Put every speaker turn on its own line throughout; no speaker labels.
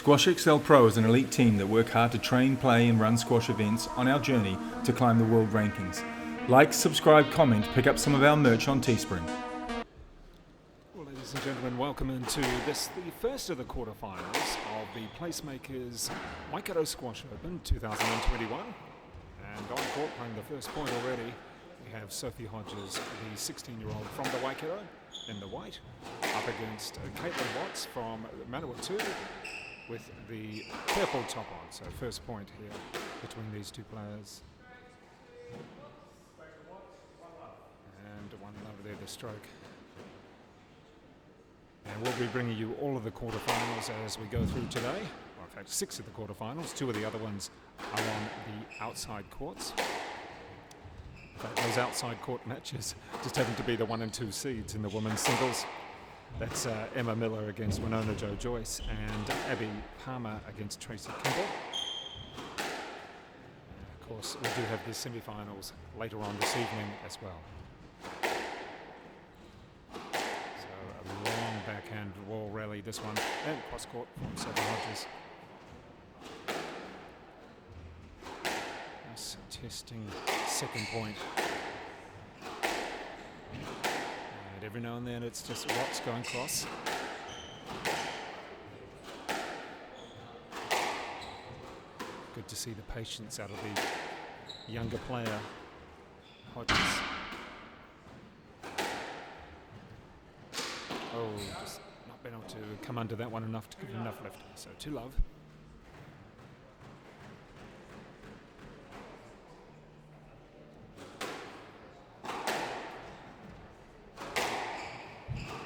Squash XL Pro is an elite team that work hard to train, play and run squash events on our journey to climb the world rankings. Like, subscribe, comment, pick up some of our merch on Teespring.
Well, ladies and gentlemen, welcome into this, the first of the quarterfinals of the PLACEMAKERS WAIKATO Squash Open 2021. And on court, playing the first point already, we have Sophie Hodges, the 16-year-old from the Waikato in the white, up against Kaitlyn Watts from Manawatu with the purple top on. So first point here between these two players. And one over there, the stroke. And we'll be bringing you all of the quarterfinals as we go through today. Or in fact, 6 of the quarterfinals. 2 of the other ones are on the outside courts. In fact, those outside court matches just happen to be the 1 and 2 seeds in the women's singles. That's Emma Miller against Winona Jo Joyce and Abby Palmer against Tracy Kimball. Of course, we do have the semi-finals later on this evening as well. So a long backhand wall rally this one, and cross court from Sophie Hodges. Nice testing second point. And every now and then it's just Watts going cross. Good to see the patience out of the younger player, Hodges. Oh, just not been able to come under that one enough to give enough lift. So to love.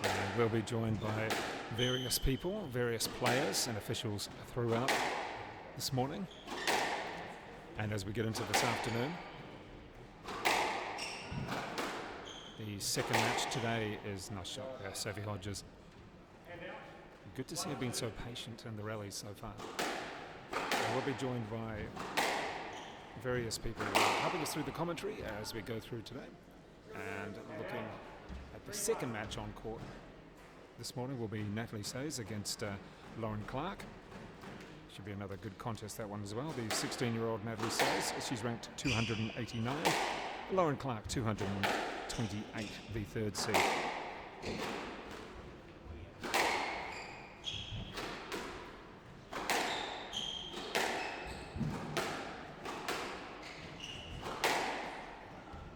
And we'll be joined by various people, various players and officials throughout this morning. And as we get into this afternoon, the second match today is nice shot, Sophie Hodges. Good to see her being so patient in the rallies so far. And we'll be joined by various people helping us through the commentary as we go through today. And looking at the second match on court this morning will be Natalie Sayers against Lauren Clark. Should be another good contest, that one as well. The 16-year-old Natalie Sayers, she's ranked 289. Lauren Clark, 228, the third seed.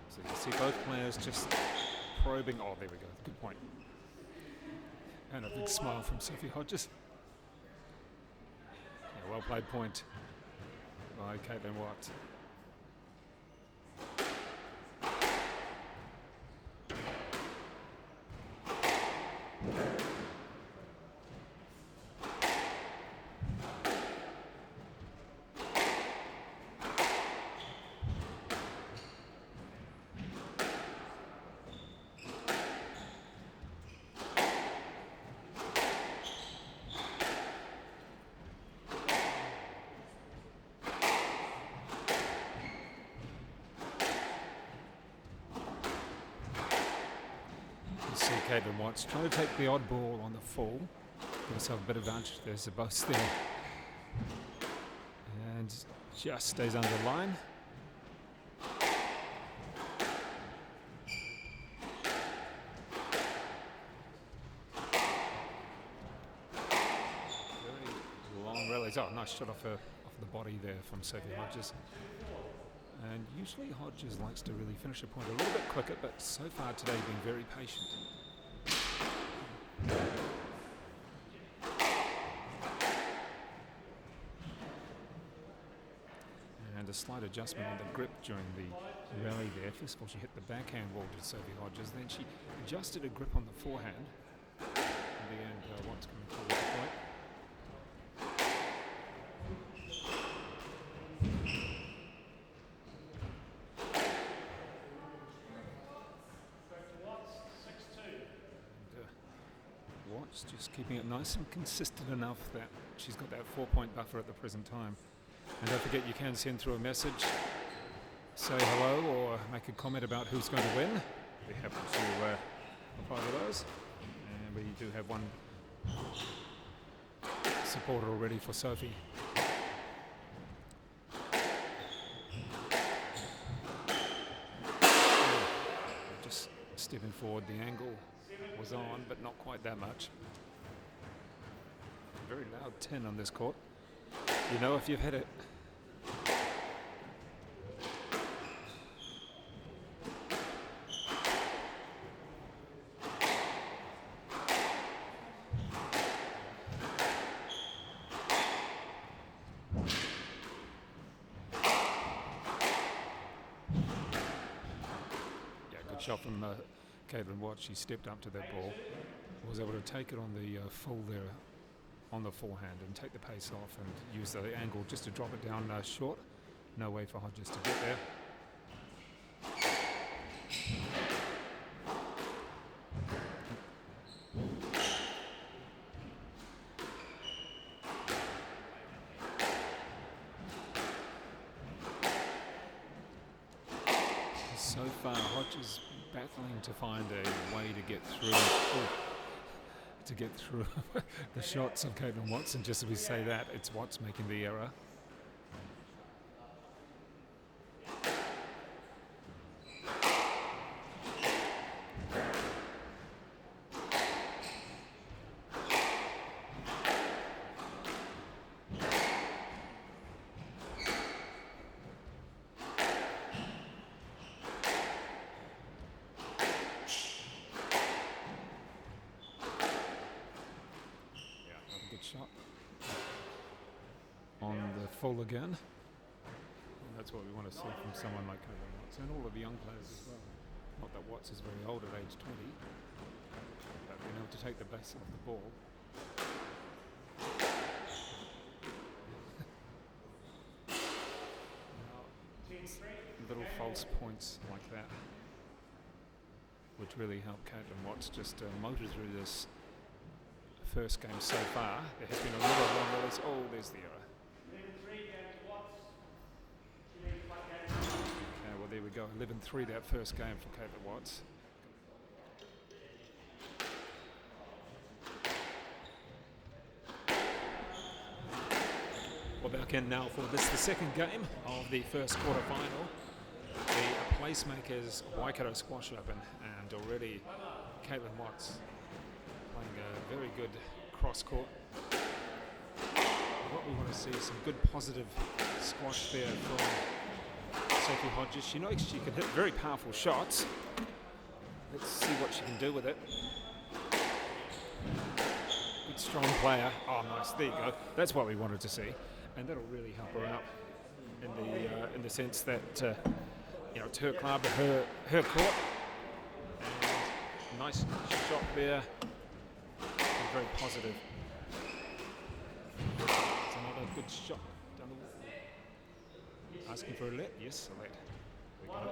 So you see both players just probing. Oh, there we go. Good point. And a big smile from Sophie Hodges. Yeah, well played point by Kaitlyn Watts. See Kaitlyn Watts trying to take the odd ball on the fall, give herself a bit of advantage. There's a bust there, and just stays under the line. Very long rallies. Oh, nice shot off the body there from Sophie Hodges. And usually Hodges likes to really finish a point a little bit quicker, but so far today being very patient. And a slight adjustment on the grip during the rally there. First of all, she hit the backhand wall to Sophie Hodges, then she adjusted her grip on the forehand. In the end, Watts coming forward the point. Watts just keeping it nice and consistent enough that she's got that 4-point buffer at the present time. And don't forget, you can send through a message, say hello or make a comment about who's going to win. We're happy to apply to those. And we do have one supporter already for Sophie. Just stepping forward, the angle was on, but not quite that much. Very loud 10 on this court. You know if you've hit it. Shot from Kaitlyn Watts. She stepped up to that ball, was able to take it on the full there, on the forehand, and take the pace off and use the angle just to drop it down short. No way for Hodges to get there. So far, Hodges battling to find a way to get through. The shots of Kaitlyn Watts, and just as we say that, it's Watts making the error. Shot on the full again, and that's what we want to see from someone like Kaitlyn Watts and all of the young players as well. Not that Watts is very old at age 20, but being able to take the base off the ball. Little false points like that would really help Kaitlyn Watts just motor through this first game so far. There has been a little long release. Oh, there's the error. Okay, well there we go. 11-3 that first game for Kaitlyn Watts. We're back in now for this, the second game of the first quarter-final. The PLACEMAKERS Waikato Squash Open, and already Kaitlyn Watts playing a very good cross-court. What we want to see is some good positive squash there from Sophie Hodges. She knows she can hit very powerful shots. Let's see what she can do with it. Good strong player. Oh nice, there you go. That's what we wanted to see. And that'll really help her out in the sense that you know, it's her club, her court. And nice shot there. Very positive. It's another good shot down the wall. Asking for a let? Yes, a let. We got a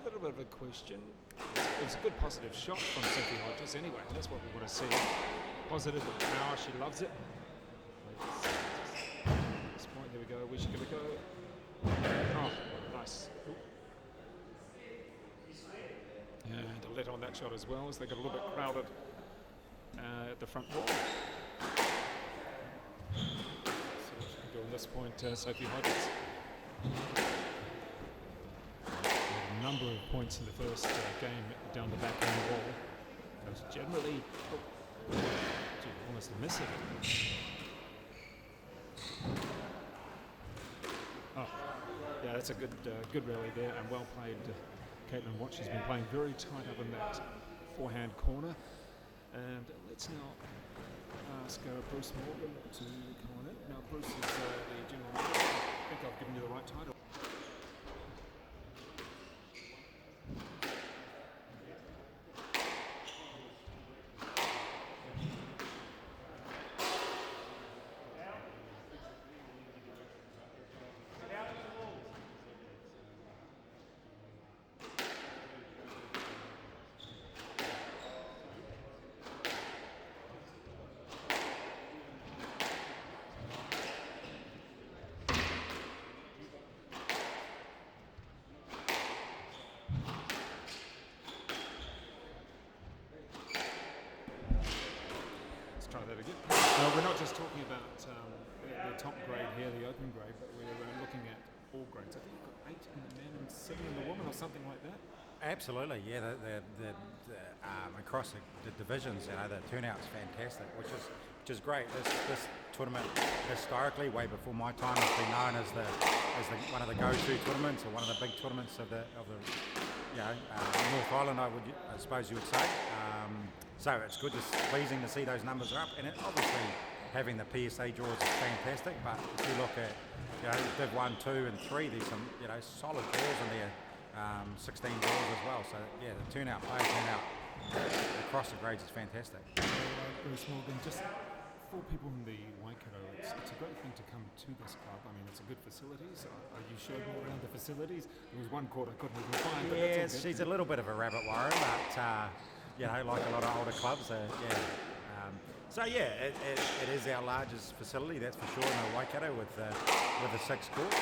little bit of a question. It was a good positive shot from Sophie Hodges anyway. That's what we want to see. Positive with power, she loves it. At this point, there we go. Where's she going to go? Oh, nice. And a let on that shot as well, as they got a little bit crowded at the front wall. So what she can do on this point, Sophie Hodges. A number of points in the first game down the back end wall. It was generally almost a miss of it. Oh, yeah, that's a good rally there, and well played. Kaitlyn Watts has been playing very tight up in that forehand corner. And let's now ask Bruce Morgan to come on in. Now, Bruce is the general manager. I think I've given you the right title. here, the open grade, but we're looking at all grades. I think you've got 8 in the men and 7 in the woman or something like that.
Absolutely, yeah. The across the divisions, the turnout's fantastic, which is great. This tournament historically, way before my time, has been known as one of the go-to tournaments, or one of the big tournaments of the North Island. I suppose you would say. So it's good, pleasing to see those numbers are up, and obviously having the PSA draws is fantastic. But if you look at Div 1, 2, and 3, there's some solid draws in there. 16 draws as well. So yeah, the player turnout across the grades is fantastic.
Bruce Morgan, just for people in the Waikato, it's a great thing to come to this club. I mean, it's a good facilities. You showed me around the facilities. There was one court I couldn't even find. But
yeah, she's a little bit of a rabbit warren, but like a lot of older clubs, So yeah, it is our largest facility, that's for sure, in the Waikato with the 6 courts.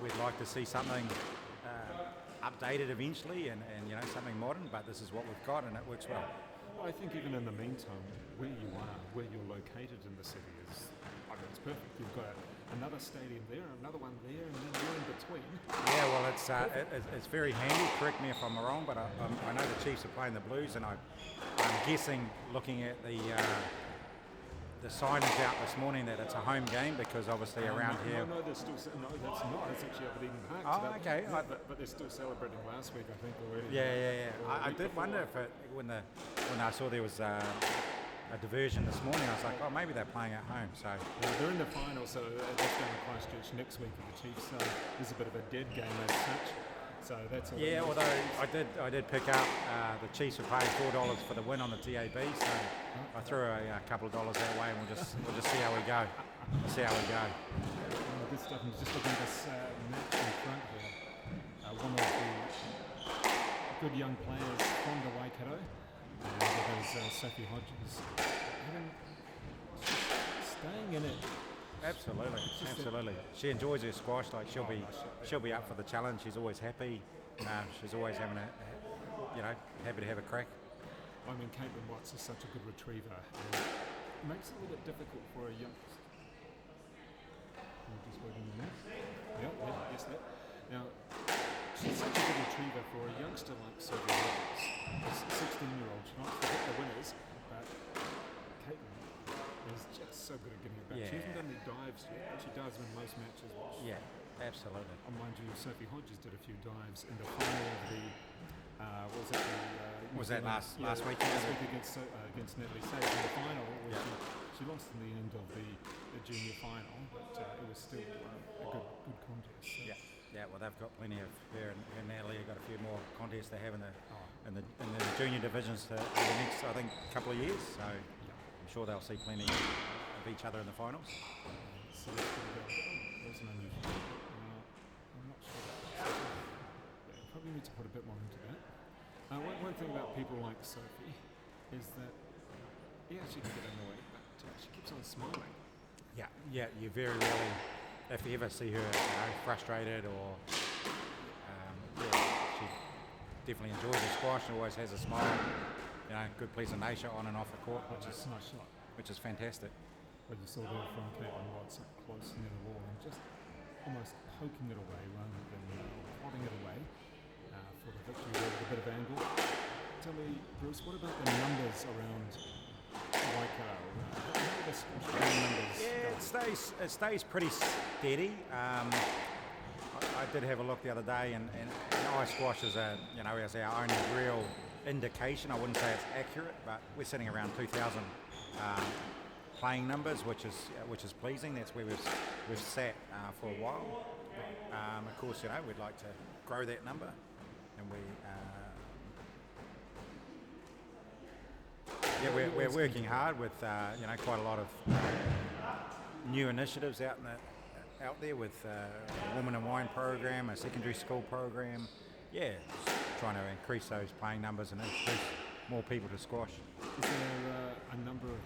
We'd like to see something updated eventually, and something modern, but this is what we've got, and it works well.
I think even in the meantime, where you are, where you're located in the city it's perfect. You've got another stadium there, another one there, and then you're in between.
Yeah, well, it's very handy. Correct me if I'm wrong, but I know the Chiefs are playing the Blues, and I'm guessing, looking at the signage out this morning, that it's a home game, because obviously around here.
No, they're still. No, that's not. It's actually up at Eden Park.
Oh, okay.
But they're still celebrating last week, I think, already.
Yeah. I did wonder if when I saw there was a diversion this morning, I was like, oh, maybe they're playing at home. So
they're in the final, so that's down in Christchurch next week for the Chiefs. So there's a bit of a dead game as such. So that's
although I did pick up the Chiefs were paying $4 for the win on the TAB, so I threw a couple of dollars that way, and we'll just see how we go.
Good stuff. And just looking at this match in front here, one of the good young players from the Waikato, that is Sophie Hodges, staying in it.
Absolutely. She enjoys her squash. Like she'll be up for the challenge. She's always happy. She's always happy to have a crack.
I mean, Kaitlyn Watts is such a good retriever, and it makes it a little bit difficult for a youngster. Just waiting a minute. Yes. Now, she's such a good retriever for a youngster like Sophie Hodges, a 16-year-old. She might forget the winners, but Kaitlyn is just so good at getting it back.
Yeah.
She hasn't done any dives yet, but she does in most matches.
Yeah, absolutely.
Mind you, Sophie Hodges did a few dives in the final of the.
Was that last week?
Last week against Natalie Sage in the final. She lost in the end of the junior final, but it was still a good contest. So.
Yeah. Well, they've got plenty of her and Natalie have got a few more contests they have in the junior divisions for the next, I think, couple of years. So I'm sure they'll see plenty of each other in the finals.
So that's pretty good. That's an unusual. I'm not sure. Probably need to put a bit more into that. One thing about people like Sophie is that she can get annoyed, but she keeps on smiling.
Yeah. You very rarely, if you ever see her frustrated or, she definitely enjoys the squash and always has a smile. Good pleasant nature on and off the court, which is fantastic.
But you saw there from Kaitlyn Watts up close near the wall and just almost poking it away rather than prodding it away. For the victory with a bit of angle. Tell me, Bruce, what about the numbers around Waikato? How are the squash numbers?
Yeah, it stays pretty steady. I did have a look the other day, and ice squash is as our only real indication. I wouldn't say it's accurate, but we're sitting around 2,000 playing numbers, which is pleasing. That's where we've sat for a while. Of course, we'd like to grow that number. And we're working hard with quite a lot of new initiatives out there with a Women in Wine program, a secondary school program. Trying to increase those playing numbers and introduce more people to squash.
Is there a number of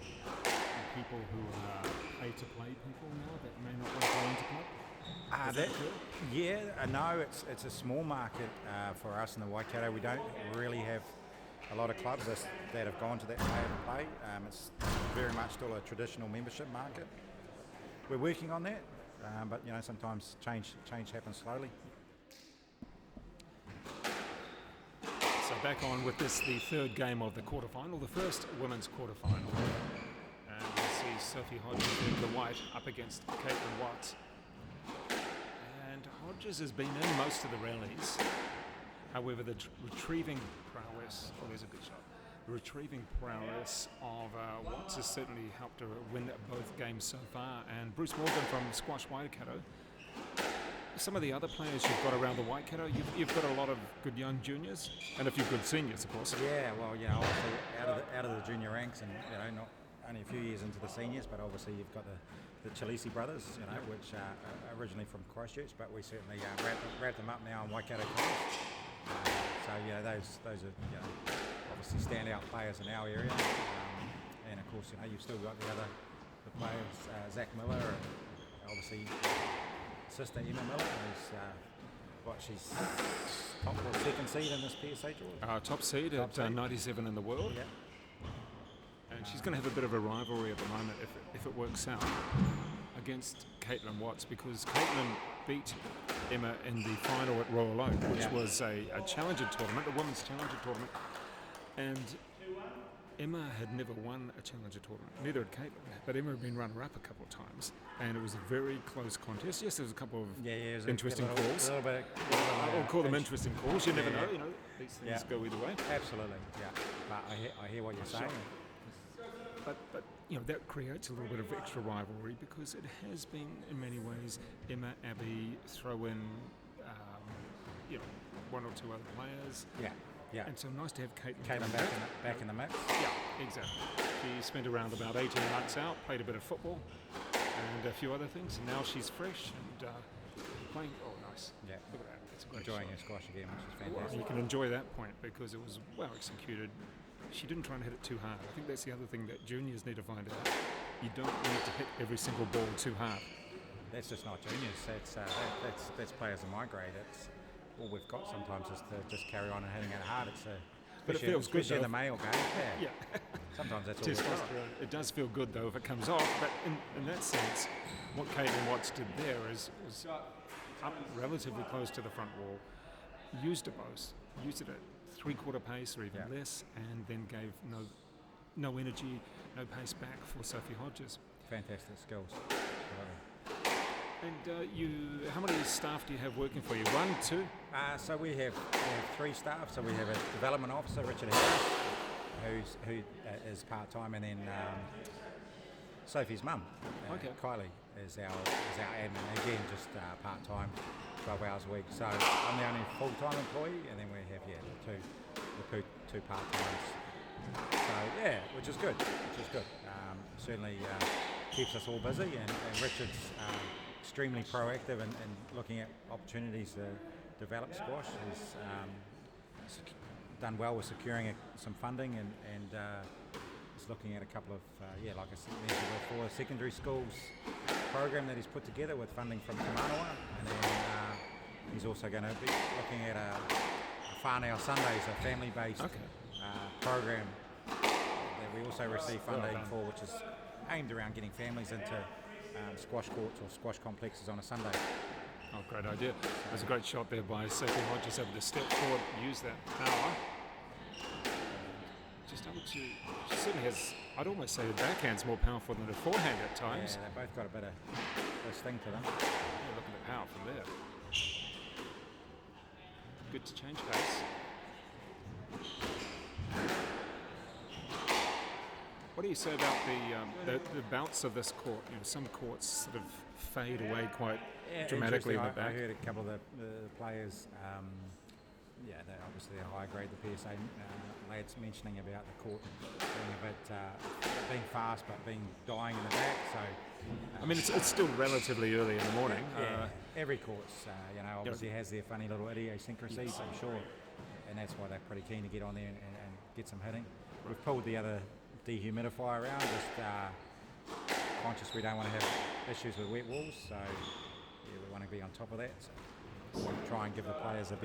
people who are pay-to-play people now that may not want to play into club?
No, it's a small market for us in the Waikato. We don't really have a lot of clubs that have gone to that pay-to-play. It's very much still a traditional membership market, we're working on that, but sometimes change happens slowly.
So back on with this, the third game of the quarterfinal, the first women's quarterfinal. And we see Sophie Hodges in the white up against Kaitlyn Watts. And Hodges has been in most of the rallies. However, the retrieving prowess, there's a good shot. The retrieving prowess of Watts has certainly helped her win both games so far. And Bruce Morgan from Squash Waikato. Some of the other players you've got around the Waikato, you've got a lot of good young juniors and a few good seniors, of course.
Yeah, well, obviously out of the junior ranks, and not only a few years into the seniors, but obviously you've got the Chalisi brothers, which are originally from Christchurch, but we certainly wrap them up now in Waikato College. So those are obviously standout players in our area, and of course you've still got the players, Zach Miller, and obviously sister Emma Miller, who's she's top or second seed in this PSA tour.
Top seed at 97 in the world.
Yeah.
And she's going to have a bit of a rivalry at the moment if it works out against Kaitlyn Watts, because Kaitlyn beat Emma in the final at Royal Oak, which was a challenger tournament, a women's challenger tournament, and Emma had never won a challenger tournament, neither had Kaitlyn, but Emma had been runner-up a couple of times, and it was a very close contest. Yes, there was a couple of interesting calls. I'll call them interesting calls. You never know, these things go either way.
Absolutely, yeah. But I hear what you're saying.
But that creates a little bit of extra rivalry, because it has been in many ways Emma, Abby, throw in one or two other players.
Yeah.
And so nice to have
Kaitlyn back in the mix.
Yeah, exactly. She spent around about 18 months out, played a bit of football and a few other things, and now she's fresh and playing. Oh, nice.
Yeah.
Look at that. It's a great
Enjoying
shot.
her squash again, which is
Well,
fantastic.
you can enjoy that point because it was well executed. She didn't try and hit it too hard. I think that's the other thing that juniors need to find out. You don't need to hit every single ball too hard.
That's just not juniors. That's players in my grade. It's all we've got sometimes is to just carry on and hitting it hard.
But it feels good,
especially in the male game.
Yeah.
Sometimes that's all we've got.
It does feel good though if it comes off. But in that sense, what Kaitlyn Watts did there was up relatively close to the front wall, used it at three-quarter pace or even less, and then gave no energy, no pace back for Sophie Hodges.
Fantastic skills.
And how many staff do you have working for you? One, two?
So we have three staff. So we have a development officer, Richard Harris, who is part-time, and then Sophie's mum, Kylie, is our admin, again just part-time, 12 hours a week. So I'm the only full-time employee, and then we have the two part-timers. So which is good. Certainly keeps us all busy, and Richard's extremely proactive in looking at opportunities to develop squash. He's done well with securing some funding, and he's looking at a couple of, like I mentioned before, secondary schools program that he's put together with funding from Kamanawa, and then he's also going to be looking at a Whānau Sundays, a family-based program that we also receive funding for, which is aimed around getting families into squash courts or squash complexes on a Sunday.
Oh, great idea. There's a great shot there by Sophie Hodges, able to step forward, use that power. Just able to, she certainly has, I'd almost say the backhand's more powerful than the forehand at times.
Yeah, they've both got a bit of sting to them.
Yeah, look at the power from there. Good to change pace. What do you say about the bounce of this court? Some courts sort of fade away quite dramatically in the back.
I heard a couple of the players, they're obviously a high grade, the PSA lads mentioning about the court being fast but being dying in the back. So
I mean, it's still relatively early in the morning.
Every course, obviously has their funny little idiosyncrasies, I'm sure, and that's why they're pretty keen to get on there and get some hitting. We've pulled the other dehumidifier around, just conscious we don't want to have issues with wet walls, so we want to be on top of that. So we want to try and give the players the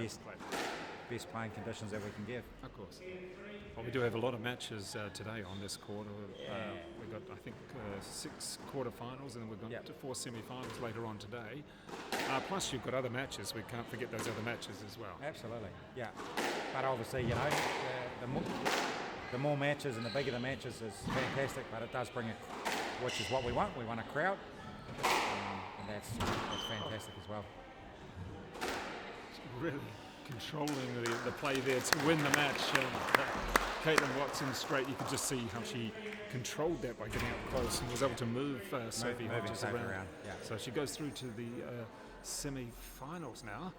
best playing conditions that we can give.
Of course. Well, we do have a lot of matches today on this quarter. We've got, I think, 6 quarterfinals, and we've got 4 semi-finals later on today. Plus, you've got other matches. We can't forget those other matches as well.
Absolutely, yeah. But obviously, you know, the more matches and the bigger the matches is fantastic, but it does bring which is what we want. We want a crowd, and that's fantastic as well.
Really controlling the play there to win the match. Kaitlyn Watson straight, you could just see how she controlled that by getting up close and was able to move Sophie Hodges around.
Yeah.
So she goes through to the semi-finals now.